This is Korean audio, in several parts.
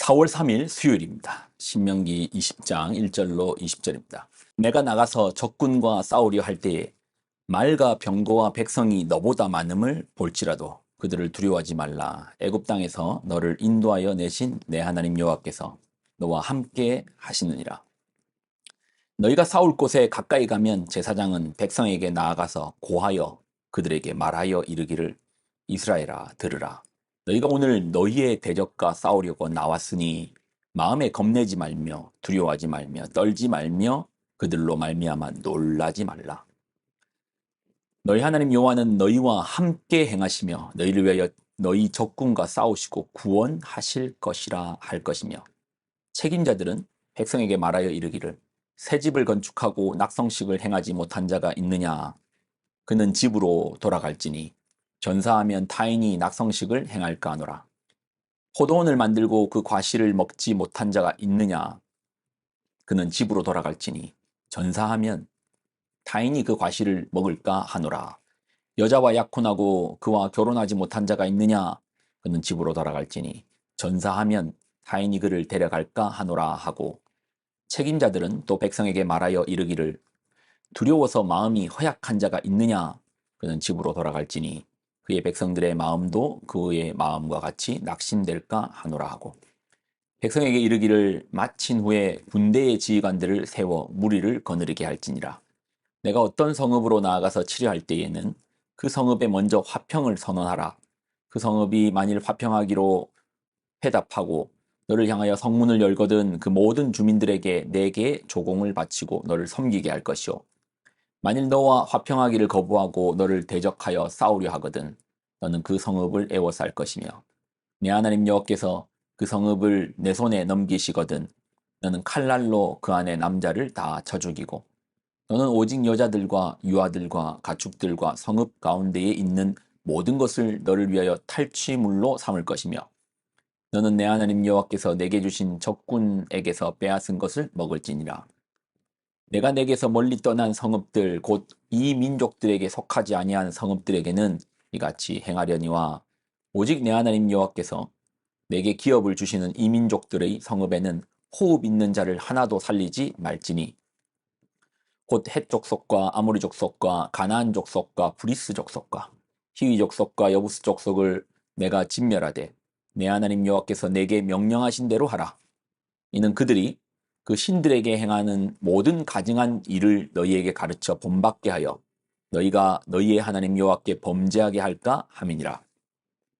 4월 3일 수요일입니다. 신명기 20장 1절로 20절입니다. 내가 나가서 적군과 싸우려 할 때에 말과 병거와 백성이 너보다 많음을 볼지라도 그들을 두려워하지 말라. 애굽 땅에서 너를 인도하여 내신 내 하나님 여호와께서 너와 함께 하시느니라. 너희가 싸울 곳에 가까이 가면 제사장은 백성에게 나아가서 고하여 그들에게 말하여 이르기를 이스라엘아 들으라. 너희가 오늘 너희의 대적과 싸우려고 나왔으니 마음에 겁내지 말며 두려워하지 말며 떨지 말며 그들로 말미암아 놀라지 말라. 너희 하나님 여호와는 너희와 함께 행하시며 너희를 위하여 너희 적군과 싸우시고 구원하실 것이라 할 것이며 책임자들은 백성에게 말하여 이르기를 새 집을 건축하고 낙성식을 행하지 못한 자가 있느냐? 그는 집으로 돌아갈지니 전사하면 타인이 낙성식을 행할까 하노라. 포도원을 만들고 그 과실을 먹지 못한 자가 있느냐? 그는 집으로 돌아갈지니 전사하면 타인이 그 과실을 먹을까 하노라. 여자와 약혼하고 그와 결혼하지 못한 자가 있느냐? 그는 집으로 돌아갈지니 전사하면 타인이 그를 데려갈까 하노라 하고 책임자들은 또 백성에게 말하여 이르기를 두려워서 마음이 허약한 자가 있느냐? 그는 집으로 돌아갈지니 그의 백성들의 마음도 그의 마음과 같이 낙심될까 하노라 하고 백성에게 이르기를 마친 후에 군대의 지휘관들을 세워 무리를 거느리게 할지니라. 내가 어떤 성읍으로 나아가서 치료할 때에는 그 성읍에 먼저 화평을 선언하라. 그 성읍이 만일 화평하기로 회답하고 너를 향하여 성문을 열거든 그 모든 주민들에게 내게 조공을 바치고 너를 섬기게 할 것이요. 만일 너와 화평하기를 거부하고 너를 대적하여 싸우려 하거든 너는 그 성읍을 애워쌀 것이며 내 하나님 여호와께서 그 성읍을 내 손에 넘기시거든 너는 칼날로 그 안에 남자를 다 쳐 죽이고 너는 오직 여자들과 유아들과 가축들과 성읍 가운데에 있는 모든 것을 너를 위하여 탈취물로 삼을 것이며 너는 내 하나님 여호와께서 내게 주신 적군에게서 빼앗은 것을 먹을지니라. 내가 내게서 멀리 떠난 성읍들 곧 이 민족들에게 속하지 아니한 성읍들에게는 이같이 행하려니와 오직 내 하나님 여호와께서 내게 기업을 주시는 이 민족들의 성읍에는 호흡 있는 자를 하나도 살리지 말지니 곧 헷 족속과 아모리 족속과 가나안 족속과 브리스 족속과 히위 족속과 여부스 족속을 내가 진멸하되 내 하나님 여호와께서 내게 명령하신 대로 하라. 이는 그들이 그 신들에게 행하는 모든 가증한 일을 너희에게 가르쳐 본받게 하여 너희가 너희의 하나님 여호와께 범죄하게 할까 함이니라.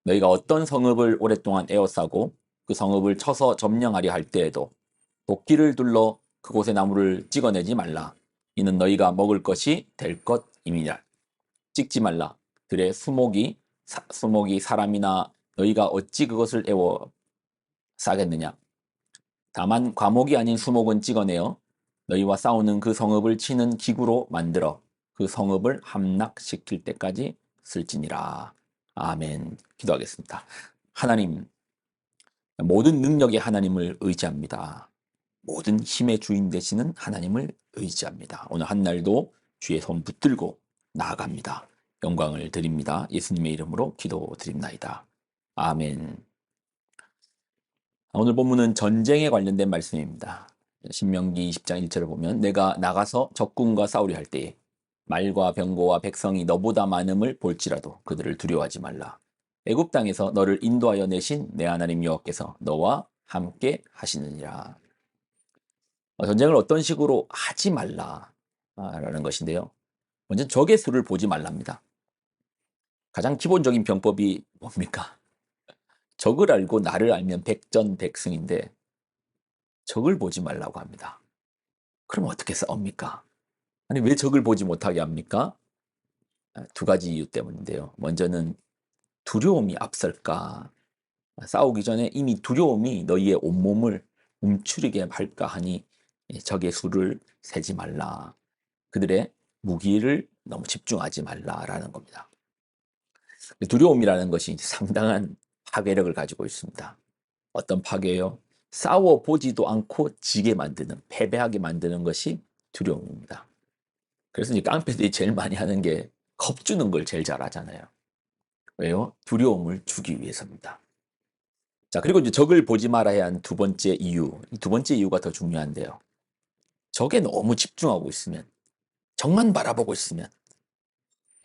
너희가 어떤 성읍을 오랫동안 에워싸고 그 성읍을 쳐서 점령하려 할 때에도 도끼를 둘러 그곳의 나무를 찍어내지 말라. 이는 너희가 먹을 것이 될 것임이니라. 찍지 말라. 들의 수목이 사람이나 너희가 어찌 그것을 에워 싸겠느냐. 다만 과목이 아닌 수목은 찍어내어 너희와 싸우는 그 성읍을 치는 기구로 만들어 그 성읍을 함락시킬 때까지 쓸지니라. 아멘. 기도하겠습니다. 하나님, 모든 능력의 하나님을 의지합니다. 모든 힘의 주인 되시는 하나님을 의지합니다. 오늘 한 날도 주의 손 붙들고 나아갑니다. 영광을 드립니다. 예수님의 이름으로 기도드립나이다. 아멘. 오늘 본문은 전쟁에 관련된 말씀입니다. 신명기 20장 1절을 보면 내가 나가서 적군과 싸우려 할 때에 말과 병거와 백성이 너보다 많음을 볼지라도 그들을 두려워하지 말라. 애굽 땅에서 너를 인도하여 내신 내 하나님 여호와께서 너와 함께 하시느니라. 전쟁을 어떤 식으로 하지 말라라는 것인데요. 먼저 적의 수를 보지 말랍니다. 가장 기본적인 병법이 뭡니까? 적을 알고 나를 알면 백전백승인데 적을 보지 말라고 합니다. 그럼 어떻게 싸웁니까? 아니 왜 적을 보지 못하게 합니까? 두 가지 이유 때문인데요. 먼저는 두려움이 앞설까? 싸우기 전에 이미 두려움이 너희의 온몸을 움츠리게 할까 하니 적의 수를 세지 말라. 그들의 무기를 너무 집중하지 말라라는 겁니다. 두려움이라는 것이 상당한 파괴력을 가지고 있습니다. 어떤 파괴요? 싸워보지도 않고 지게 만드는, 패배하게 만드는 것이 두려움입니다. 그래서 이제 깡패들이 제일 많이 하는 게 겁주는 걸 제일 잘하잖아요. 왜요? 두려움을 주기 위해서입니다. 자, 그리고 이제 적을 보지 말아야 한 두 번째 이유. 이 두 번째 이유가 더 중요한데요. 적에 너무 집중하고 있으면, 적만 바라보고 있으면,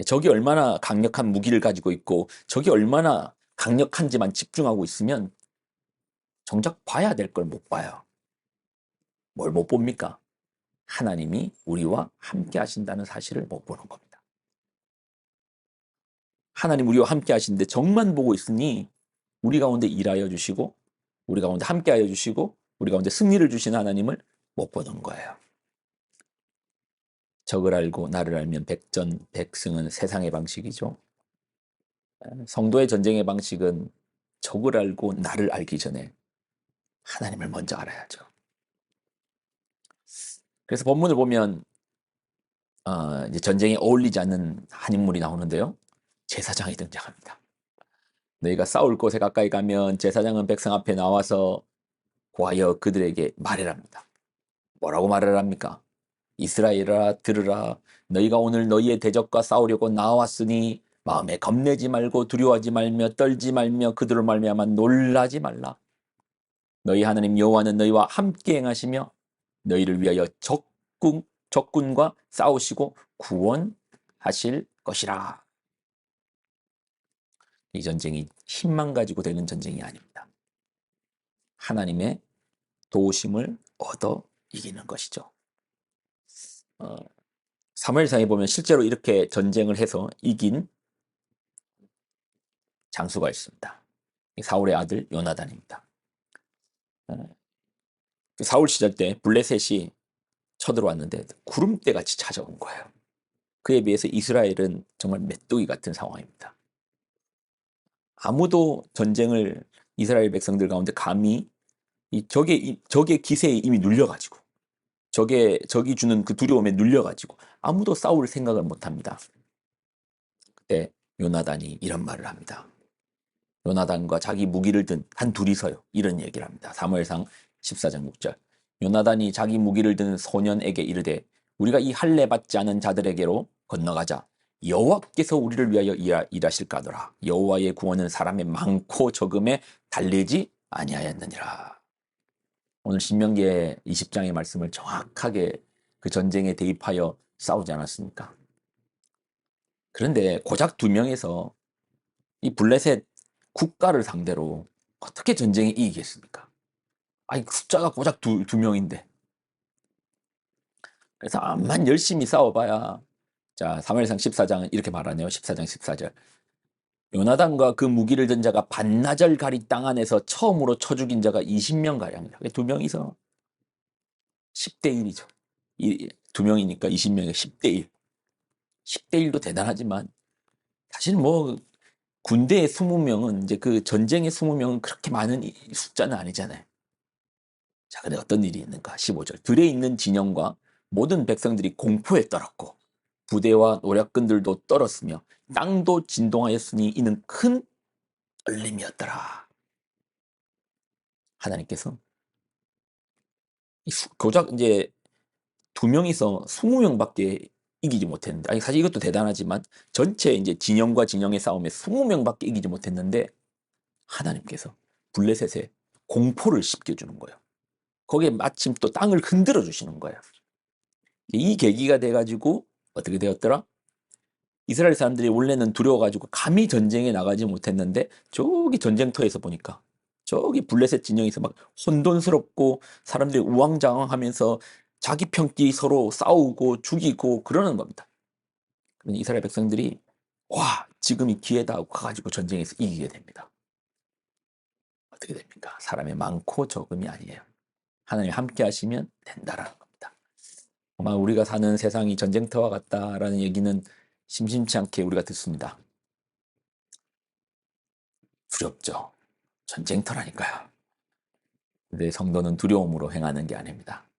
적이 얼마나 강력한 무기를 가지고 있고, 적이 얼마나 강력한지만 집중하고 있으면, 정작 봐야 될 걸 못 봐요. 뭘 못 봅니까? 하나님이 우리와 함께 하신다는 사실을 못 보는 겁니다. 하나님 우리와 함께 하시는데 적만 보고 있으니 우리 가운데 일하여 주시고 우리 가운데 함께 하여 주시고 우리 가운데 승리를 주시는 하나님을 못 보는 거예요. 적을 알고 나를 알면 백전백승은 세상의 방식이죠. 성도의 전쟁의 방식은 적을 알고 나를 알기 전에 하나님을 먼저 알아야죠. 그래서 본문을 보면 이제 전쟁에 어울리지 않는 한 인물이 나오는데요. 제사장이 등장합니다. 너희가 싸울 곳에 가까이 가면 제사장은 백성 앞에 나와서 고하여 그들에게 말을 합니다. 뭐라고 말을 합니까? 이스라엘아 들으라. 너희가 오늘 너희의 대적과 싸우려고 나왔으니 마음에 겁내지 말고 두려워하지 말며 떨지 말며 그들을 말미암아 놀라지 말라. 너희 하나님 여호와는 너희와 함께 행하시며 너희를 위하여 적군과 싸우시고 구원하실 것이라. 이 전쟁이 힘만 가지고 되는 전쟁이 아닙니다. 하나님의 도우심을 얻어 이기는 것이죠. 사무엘상에 보면 실제로 이렇게 전쟁을 해서 이긴 장수가 있습니다. 사울의 아들 요나단입니다. 사울 시절 때 블레셋이 쳐들어왔는데 구름대 같이 찾아온 거예요. 그에 비해서 이스라엘은 정말 메뚜기 같은 상황입니다. 아무도 전쟁을 이스라엘 백성들 가운데 감히 적의 기세에 이미 눌려가지고 적이 주는 그 두려움에 눌려가지고 아무도 싸울 생각을 못합니다. 그때 요나단이 이런 말을 합니다. 요나단과 자기 무기를 든 한 둘이서요. 이런 얘기를 합니다. 사무엘상 14장 6절. 요나단이 자기 무기를 든 소년에게 이르되 우리가 이 할례 받지 않은 자들에게로 건너가자. 여호와께서 우리를 위하여 일하실까더라. 여호와의 구원은 사람의 많고 적음에 달리지 아니하였느니라. 오늘 신명기의 20장의 말씀을 정확하게 그 전쟁에 대입하여 싸우지 않았습니까? 그런데 고작 두 명에서 이 블레셋 국가를 상대로 어떻게 전쟁에 이기겠습니까? 아니 숫자가 고작 두 명인데. 그래서 암만 열심히 싸워봐야 자 사무엘상 14장은 이렇게 말하네요. 14장 14절. 요나단과 그 무기를 든 자가 반나절 가리 땅 안에서 처음으로 쳐 죽인 자가 20명 가량이다. 두 명이서 10대 1이죠. 두 명이니까 20명에 10대 1. 10대 1도 대단하지만 사실 뭐 군대의 20명은 이제 그 전쟁의 20명은 그렇게 많은 숫자는 아니잖아요. 자, 근데 어떤 일이 있는가? 15절. 들에 있는 진영과 모든 백성들이 공포에 떨었고 부대와 노략근들도 떨었으며 땅도 진동하였으니 이는 큰 떨림이었더라. 하나님께서 고작 이제 두 명이서 20명밖에 이기지 못했는데, 아니 사실 이것도 대단하지만 전체 이제 진영과 진영의 싸움에 20명밖에 이기지 못했는데 하나님께서 블레셋에 공포를 씹겨주는 거예요. 거기에 마침 또 땅을 흔들어 주시는 거예요. 이 계기가 돼가지고 어떻게 되었더라? 이스라엘 사람들이 원래는 두려워가지고 감히 전쟁에 나가지 못했는데 저기 전쟁터에서 보니까 저기 블레셋 진영에서 막 혼돈스럽고 사람들이 우왕좌왕하면서 자기 편끼리 서로 싸우고 죽이고 그러는 겁니다. 그러니 이스라엘 백성들이 와 지금이 기회다 하고 가가지고 전쟁에서 이기게 됩니다. 어떻게 됩니까? 사람이 많고 적음이 아니에요. 하나님 함께 하시면 된다라는 겁니다. 아마 우리가 사는 세상이 전쟁터와 같다라는 얘기는 심심치 않게 우리가 듣습니다. 두렵죠. 전쟁터라니까요. 근데 성도는 두려움으로 행하는 게 아닙니다.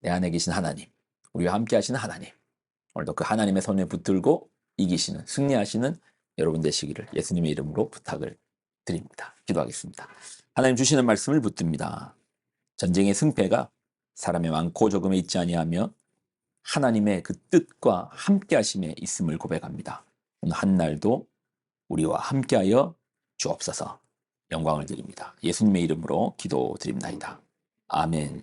내 안에 계신 하나님, 우리와 함께 하시는 하나님, 오늘도 그 하나님의 손에 붙들고 이기시는, 승리하시는 여러분 되시기를 예수님의 이름으로 부탁을 드립니다. 기도하겠습니다. 하나님 주시는 말씀을 붙듭니다. 전쟁의 승패가 사람의 많고 적음에 있지 아니하며 하나님의 그 뜻과 함께 하심에 있음을 고백합니다. 오늘 한 날도 우리와 함께하여 주옵소서. 영광을 드립니다. 예수님의 이름으로 기도드립나이다. 아멘.